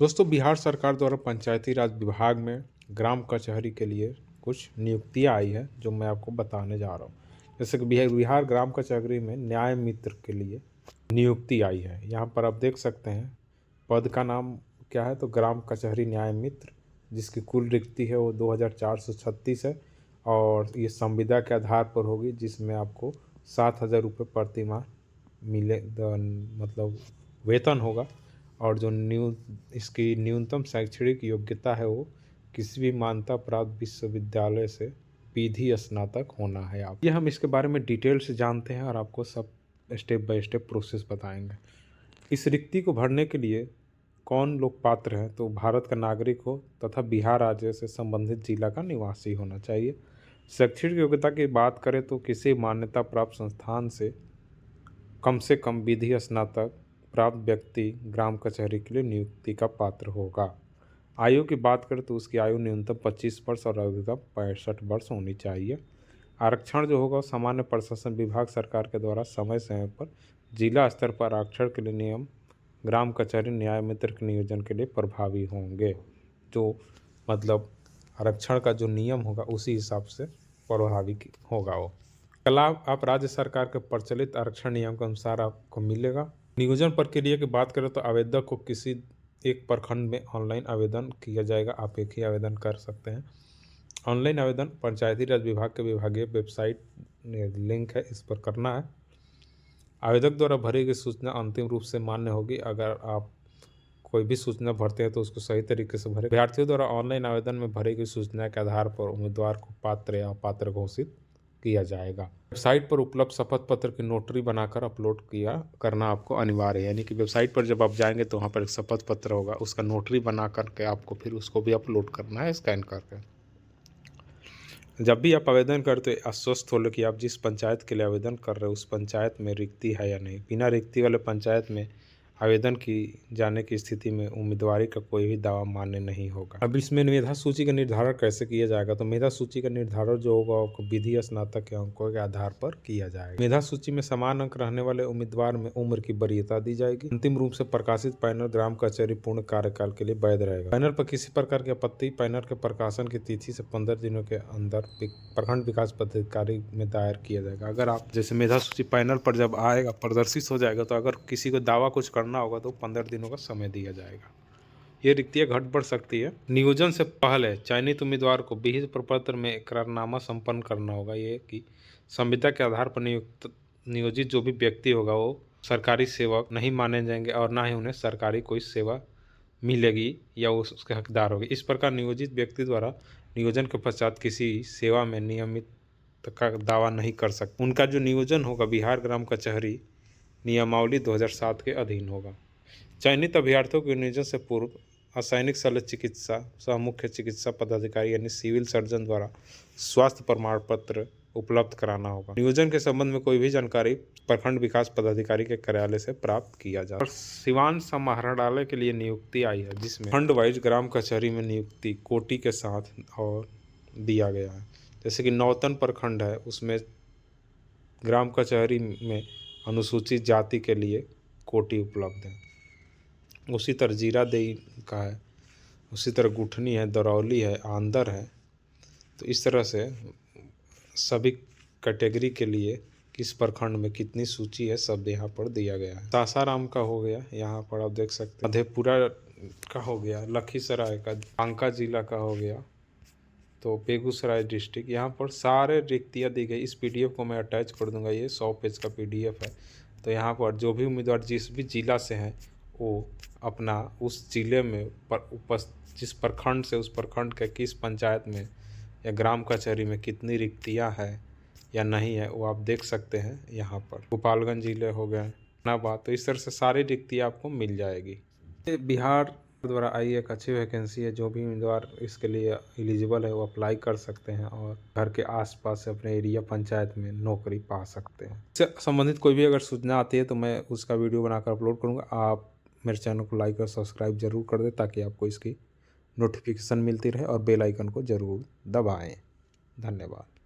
दोस्तों, बिहार सरकार द्वारा पंचायती राज विभाग में ग्राम कचहरी के लिए कुछ नियुक्तियां आई है जो मैं आपको बताने जा रहा हूँ। जैसे कि बिहार ग्राम कचहरी में न्याय मित्र के लिए नियुक्ति आई है। यहाँ पर आप देख सकते हैं पद का नाम क्या है, तो ग्राम कचहरी न्याय मित्र, जिसकी कुल रिक्ति है वो 2436 है और ये संविदा के आधार पर होगी, जिसमें आपको 7,000 रुपये प्रति माह मतलब वेतन होगा। और जो इसकी न्यूनतम शैक्षणिक योग्यता है वो किसी भी मान्यता प्राप्त विश्वविद्यालय से पीजी स्नातक होना है। आप ये हम इसके बारे में डिटेल से जानते हैं और आपको सब स्टेप बाय स्टेप प्रोसेस बताएंगे। इस रिक्ति को भरने के लिए कौन लोग पात्र हैं, तो भारत का नागरिक हो तथा बिहार राज्य से संबंधित जिला का निवासी होना चाहिए। शैक्षणिक योग्यता की बात करें तो किसी मान्यता प्राप्त संस्थान से कम विधि स्नातक प्राप्त व्यक्ति ग्राम कचहरी के लिए नियुक्ति का पात्र होगा। आयु की बात करें तो उसकी आयु न्यूनतम 25 वर्ष और अधिकतम 65 वर्ष होनी चाहिए। आरक्षण जो होगा सामान्य प्रशासन विभाग सरकार के द्वारा समय समय पर जिला स्तर पर आरक्षण के लिए नियम ग्राम कचहरी न्याय मित्र के नियोजन के लिए प्रभावी होंगे। जो मतलब आरक्षण का जो नियम होगा उसी हिसाब से प्रभावी होगा वो। लाभ आप राज्य सरकार के प्रचलित आरक्षण नियम के अनुसार आपको मिलेगा। नियोजन प्रक्रिया की बात करें तो आवेदक को किसी एक प्रखंड में ऑनलाइन आवेदन किया जाएगा। आप एक ही आवेदन कर सकते हैं। ऑनलाइन आवेदन पंचायती राज विभाग के विभागीय वेबसाइट लिंक है, इस पर करना है। आवेदक द्वारा भरी गई सूचना अंतिम रूप से मान्य होगी। अगर आप कोई भी सूचना भरते हैं तो उसको सही तरीके से भरें। अभ्यर्थियों द्वारा ऑनलाइन आवेदन में भरी गई सूचना के आधार पर उम्मीदवार को पात्र या अपात्र घोषित किया जाएगा। वेबसाइट पर उपलब्ध शपथ पत्र की नोटरी बनाकर अपलोड करना आपको अनिवार्य है। यानी कि वेबसाइट पर जब आप जाएंगे तो वहाँ पर एक शपथ पत्र होगा, उसका नोटरी बना करके आपको फिर उसको भी अपलोड करना है स्कैन करके। जब भी आप आवेदन करते आश्वस्त हो लो कि आप जिस पंचायत के लिए आवेदन कर रहे हो उस पंचायत में रिक्ति है या नहीं। बिना रिक्ति वाले पंचायत में आवेदन की जाने की स्थिति में उम्मीदवारी का कोई भी दावा मान्य नहीं होगा। अब इसमें मेधा सूची का निर्धारण कैसे किया जाएगा, तो मेधा सूची का निर्धारण जो होगा वो विधि स्नातक के अंकों के आधार पर किया जाएगा। मेधा सूची में समान अंक रहने वाले उम्मीदवार में उम्र की वरीयता दी जाएगी। अंतिम रूप से प्रकाशित पैनल ग्राम कचहरी पूर्ण कार्यकाल के लिए वैध रहेगा। पैनल पर किसी प्रकार की आपत्ति पैनल के प्रकाशन की तिथि से 15 दिनों के अंदर प्रखंड विकास पदाधिकारी में दायर किया जाएगा। अगर आप जैसे मेधा सूची पैनल पर जब आएगा प्रदर्शित हो जाएगा तो अगर किसी को दावा कुछ करना होगा तो 15 दिनों का समय दिया जाएगा। ये रिक्तियाँ घट बढ़ सकती है। नियोजन से पहले चयनित उम्मीदवार को विहित प्रपत्र में इकरारनामा संपन्न करना होगा। ये कि संविदा के आधार पर नियोजित जो भी व्यक्ति होगा वो सरकारी सेवक नहीं माने जाएंगे और ना ही उन्हें सरकारी कोई सेवा मिलेगी या वो उसके हकदार होगी। इस प्रकार नियोजित व्यक्ति द्वारा नियोजन के पश्चात किसी सेवा में नियमित का दावा नहीं कर सकते। उनका जो नियोजन होगा बिहार ग्राम कचहरी नियमावली 2007 के अधीन होगा। चयनित अभ्यर्थियों के नियोजन से पूर्व असैनिक शल्य चिकित्सा सह मुख्य चिकित्सा पदाधिकारी यानी सिविल सर्जन द्वारा स्वास्थ्य प्रमाण पत्र उपलब्ध कराना होगा। नियोजन के संबंध में कोई भी जानकारी प्रखंड विकास पदाधिकारी के कार्यालय से प्राप्त किया जाए। और सिवान समाहरणालय के लिए नियुक्ति आई है, जिसमें खंड वाइज ग्राम कचहरी में नियुक्ति कोटि के साथ और दिया गया है। जैसे कि नौतन प्रखंड है, उसमें ग्राम कचहरी में अनुसूचित जाति के लिए कोटि उपलब्ध है। उसी तरह जीरादेई का है, उसी तरह गुठनी है, दरौली है, आंदर है। तो इस तरह से सभी कैटेगरी के लिए किस प्रखंड में कितनी सूची है सब यहाँ पर दिया गया है। सासाराम का हो गया, यहाँ पर आप देख सकते हैं। मधेपुरा का हो गया, लखीसराय का, बांका जिला का हो गया, तो बेगूसराय डिस्ट्रिक्ट, यहाँ पर सारे रिक्तियाँ दी गई। इस पीडीएफ को मैं अटैच कर दूंगा, ये 100 पेज का पीडीएफ है। तो यहाँ पर जो भी उम्मीदवार जिस भी जिला से हैं वो अपना उस जिले में जिस प्रखंड से उस प्रखंड के किस पंचायत में या ग्राम कचहरी में कितनी रिक्तियाँ हैं या नहीं है वो आप देख सकते हैं। यहाँ पर गोपालगंज जिले हो गए ना बात, तो इस तरह से सारी रिक्तियाँ आपको मिल जाएगी। ये बिहार द्वारा आई एक अच्छी वैकेंसी है। जो भी उम्मीदवार इसके लिए एलिजिबल है वो अप्लाई कर सकते हैं और घर के आसपास से अपने एरिया पंचायत में नौकरी पा सकते हैं। इससे संबंधित कोई भी अगर सूचना आती है तो मैं उसका वीडियो बनाकर अपलोड करूँगा। आप मेरे चैनल को लाइक और सब्सक्राइब जरूर कर दें ताकि आपको इसकी नोटिफिकेशन मिलती रहे और बेल आइकन को ज़रूर दबाएँ। धन्यवाद।